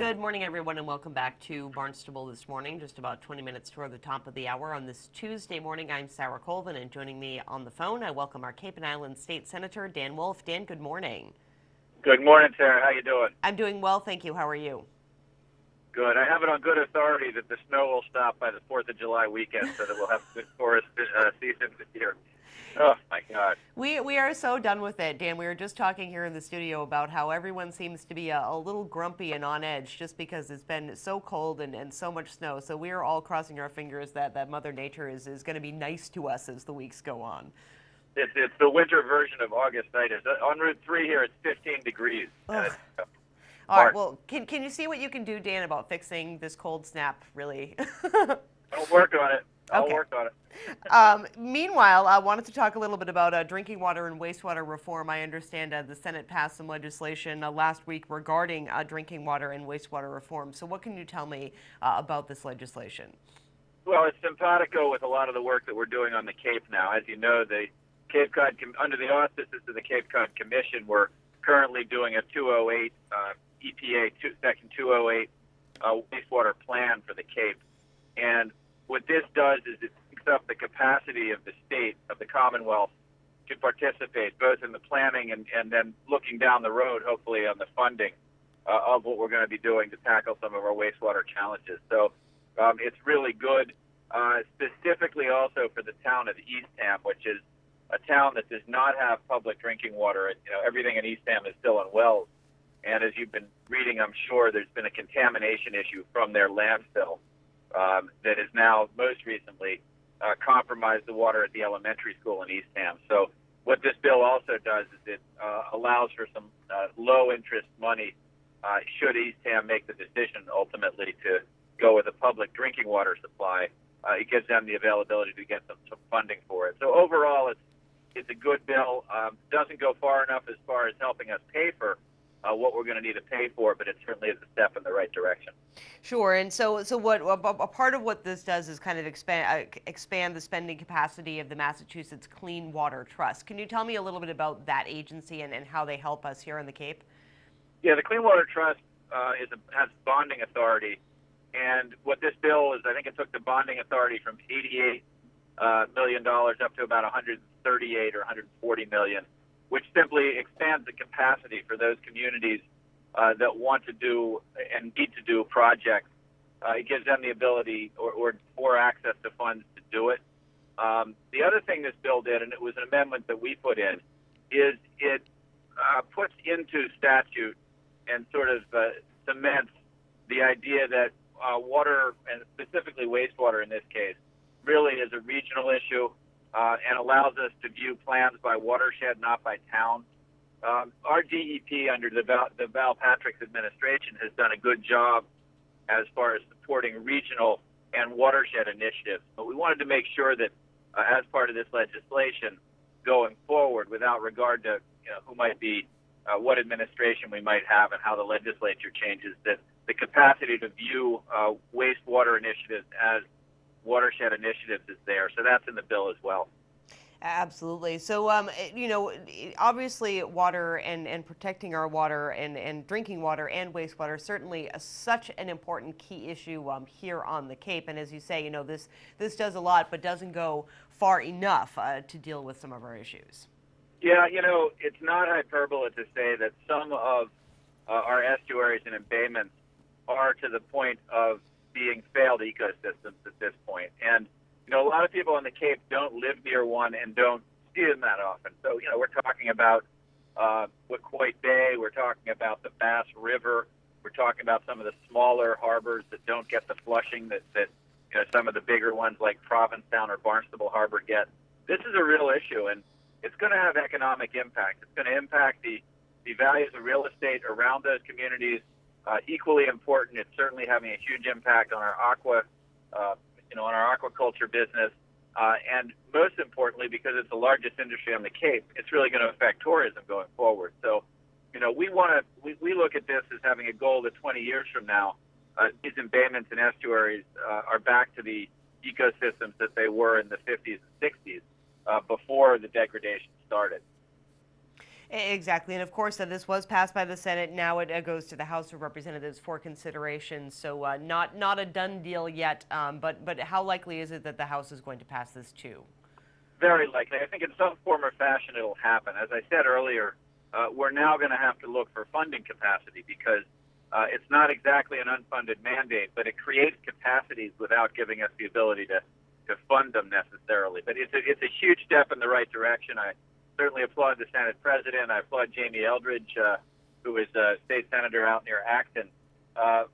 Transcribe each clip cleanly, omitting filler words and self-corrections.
Good morning, everyone, and welcome back to Barnstable This Morning. Just about 20 minutes toward the top of the hour on this Tuesday morning. I'm Sarah Colvin, and joining me on the phone, I welcome our Cape and Island State Senator, Dan Wolf. Dan, good morning. Good morning, Sarah. How you doing? I'm doing well, thank you. How are you? Good. I have it on good authority that the snow will stop by the 4th of July weekend so that we'll have a good forest season this year. Oh, my God. We are so done with it, Dan. We were just talking here in the studio about how everyone seems to be a little grumpy and on edge just because it's been so cold and so much snow. So we are all crossing our fingers that Mother Nature is going to be nice to us as the weeks go on. It's the winter version of Augustitis. On Route 3 here, it's 15 degrees. All right, well, can you see what you can do, Dan, about fixing this cold snap, really? I'll work on it. I'll work on it. Meanwhile, I wanted to talk a little bit about drinking water and wastewater reform. I understand the Senate passed some legislation last week regarding drinking water and wastewater reform. So what can you tell me about this legislation? Well, it's simpatico with a lot of the work that we're doing on the Cape now. As you know, the Cape Cod, under the auspices of the Cape Cod Commission, we're currently doing a 208 EPA Section 208 wastewater plan for the Cape. And what this does is it picks up the capacity of the state, of the Commonwealth, to participate both in the planning and then looking down the road, hopefully, on the funding of what we're going to be doing to tackle some of our wastewater challenges. So it's really good, specifically also for the town of Eastham, which is a town that does not have public drinking water. Everything in Eastham is still in wells. And as you've been reading, I'm sure there's been a contamination issue from their landfill that has now most recently compromised the water at the elementary school in Eastham. So what this bill also does is it allows for some low-interest money should Eastham make the decision ultimately to go with a public drinking water supply. It gives them the availability to get some funding for it. So overall, it's a good bill. Doesn't go far enough as far as helping us pay for what we're going to need to pay for, but it certainly is a step in the right direction. Sure, and so what a part of what this does is kind of expand the spending capacity of the Massachusetts Clean Water Trust. Can you tell me a little bit about that agency and how they help us here in the Cape? Yeah, the Clean Water Trust has bonding authority, and what this bill is, I think it took the bonding authority from $88 million up to about 138 or 140 million, which simply expands the capacity for those communities that want to do and need to do projects. It gives them the ability or more access to funds to do it. The other thing this bill did, and it was an amendment that we put in, is it puts into statute and sort of cements the idea that water, and specifically wastewater in this case, really is a regional issue. And allows us to view plans by watershed, not by town. Our DEP under the Val Patrick's administration has done a good job as far as supporting regional and watershed initiatives. But we wanted to make sure that as part of this legislation going forward, without regard to who might be, what administration we might have and how the legislature changes, that the capacity to view wastewater initiatives as watershed initiatives is there. So that's in the bill as well. Absolutely. So, obviously water and protecting our water and drinking water and wastewater certainly such an important key issue here on the Cape. And as you say, this does a lot, but doesn't go far enough to deal with some of our issues. Yeah, it's not hyperbole to say that some of our estuaries and embayments are to the point of being failed ecosystems at this point. And, a lot of people on the Cape don't live near one and don't see them that often. So, we're talking about Wacoit Bay, we're talking about the Bass River, we're talking about some of the smaller harbors that don't get the flushing that some of the bigger ones like Provincetown or Barnstable Harbor get. This is a real issue, and it's going to have economic impact. It's going to impact the values of real estate around those communities. Equally important, it's certainly having a huge impact on our on our aquaculture business, and most importantly, because it's the largest industry on the Cape, it's really going to affect tourism going forward. So, we look at this as having a goal that 20 years from now, these embayments and estuaries are back to the ecosystems that they were in the 50s and 60s before the degradation started. Exactly, and of course, this was passed by the Senate. Now it goes to the House of Representatives for consideration. So not a done deal yet. But how likely is it that the House is going to pass this too? Very likely. I think in some form or fashion it'll happen. As I said earlier, we're now going to have to look for funding capacity because it's not exactly an unfunded mandate, but it creates capacities without giving us the ability to fund them necessarily. But it's a huge step in the right direction. I certainly applaud the Senate President. I applaud Jamie Eldridge, who is a state senator out near Acton,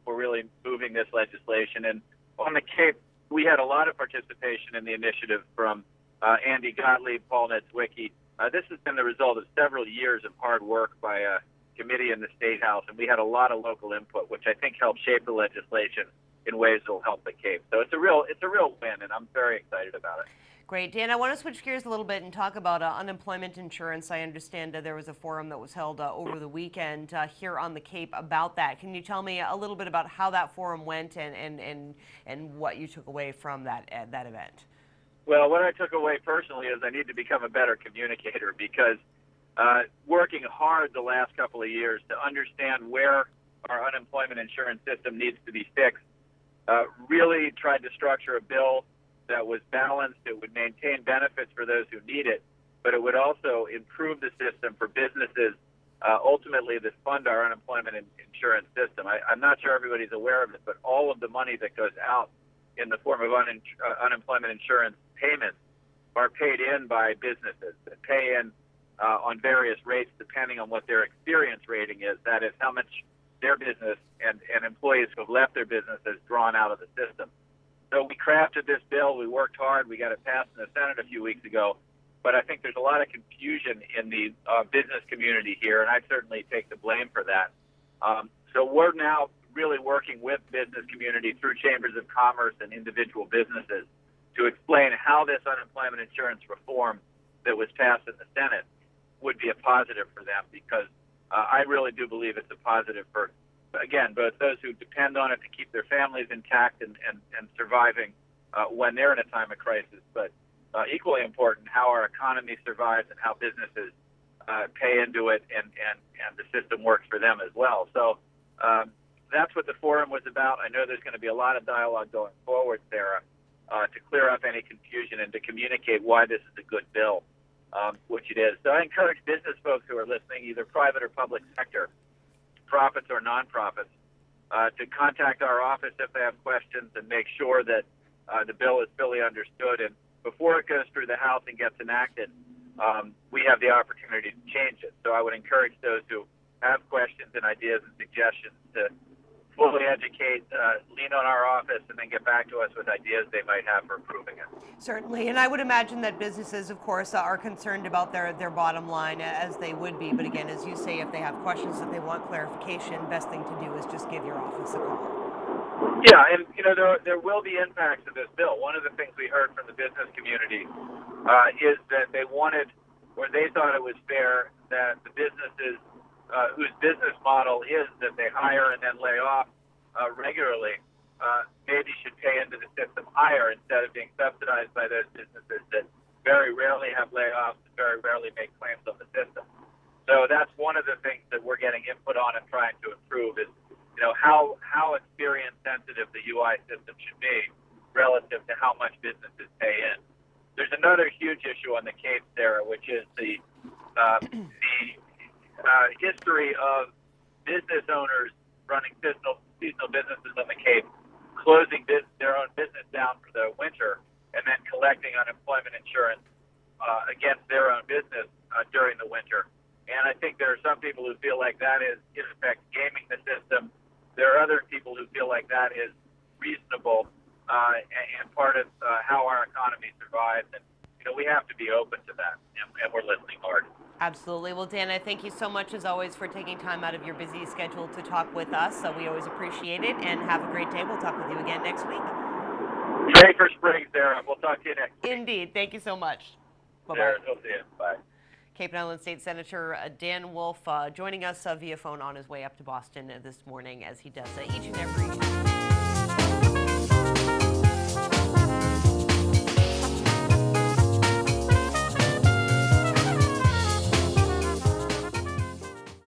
for really moving this legislation. And on the Cape, we had a lot of participation in the initiative from Andy Gottlieb, Paul Nedzwicki. This has been the result of several years of hard work by a committee in the State House, and we had a lot of local input, which I think helped shape the legislation in ways that will help the Cape. So it's a real win, and I'm very excited about it. Great. Dan, I want to switch gears a little bit and talk about unemployment insurance. I understand there was a forum that was held over the weekend here on the Cape about that. Can you tell me a little bit about how that forum went and what you took away from that event? Well, what I took away personally is I need to become a better communicator because working hard the last couple of years to understand where our unemployment insurance system needs to be fixed, really tried to structure a bill that was balanced. It would maintain benefits for those who need it, but it would also improve the system for businesses ultimately that fund our unemployment insurance system. I'm not sure everybody's aware of it, but all of the money that goes out in the form of unemployment insurance payments are paid in by businesses that pay in on various rates depending on what their experience rating is. That is how much their business and employees who have left their business has drawn out of the system. So we crafted this bill. We worked hard. We got it passed in the Senate a few weeks ago. But I think there's a lot of confusion in the business community here, and I certainly take the blame for that. So we're now really working with business community through chambers of commerce and individual businesses to explain how this unemployment insurance reform that was passed in the Senate would be a positive for them, because I really do believe it's a positive for, again, both those who depend on it to keep their families intact and surviving when they're in a time of crisis, but equally important, how our economy survives and how businesses pay into it and the system works for them as well. So that's what the forum was about. I know there's going to be a lot of dialogue going forward, Sarah, to clear up any confusion and to communicate why this is a good bill, which it is. So I encourage business folks who are listening, either private or public sector, profits or nonprofits, to contact our office if they have questions and make sure that the bill is fully understood. And before it goes through the House and gets enacted, we have the opportunity to change it. So I would encourage those who have questions and ideas and suggestions to fully educate, lean on our office, and then get back to us with ideas they might have for improving it. Certainly, and I would imagine that businesses, of course, are concerned about their bottom line, as they would be. But again, as you say, if they have questions that they want clarification, best thing to do is just give your office a call. Yeah, and there will be impacts of this bill. One of the things we heard from the business community is that they wanted, or they thought it was fair, that the businesses whose business model is that they hire and then lay off regularly, maybe should pay into the system higher instead of being subsidized by those businesses that very rarely have layoffs and very rarely make claims on the system. So that's one of the things that we're getting input on and trying to improve is, how experience sensitive the UI system should be relative to how much businesses pay in. There's another huge issue on the Cape, Sarah, which is the history of business owners running seasonal businesses on the Cape, closing their own business down for the winter, and then collecting unemployment insurance against their own business during the winter. And I think there are some people who feel like that is, in effect, gaming the system. There are other people who feel like that is reasonable and part of how our economy survives. And we have to be open to that, and we're listening hard. Absolutely. Well, Dan, I thank you so much, as always, for taking time out of your busy schedule to talk with us. So we always appreciate it, and have a great day. We'll talk with you again next week. Pray for spring, Sarah. We'll talk to you next week. Indeed. Thank you so much. Bye-bye. Sarah, we'll see you. Bye. Cape and Island State Senator Dan Wolf joining us via phone on his way up to Boston this morning, as he does each and every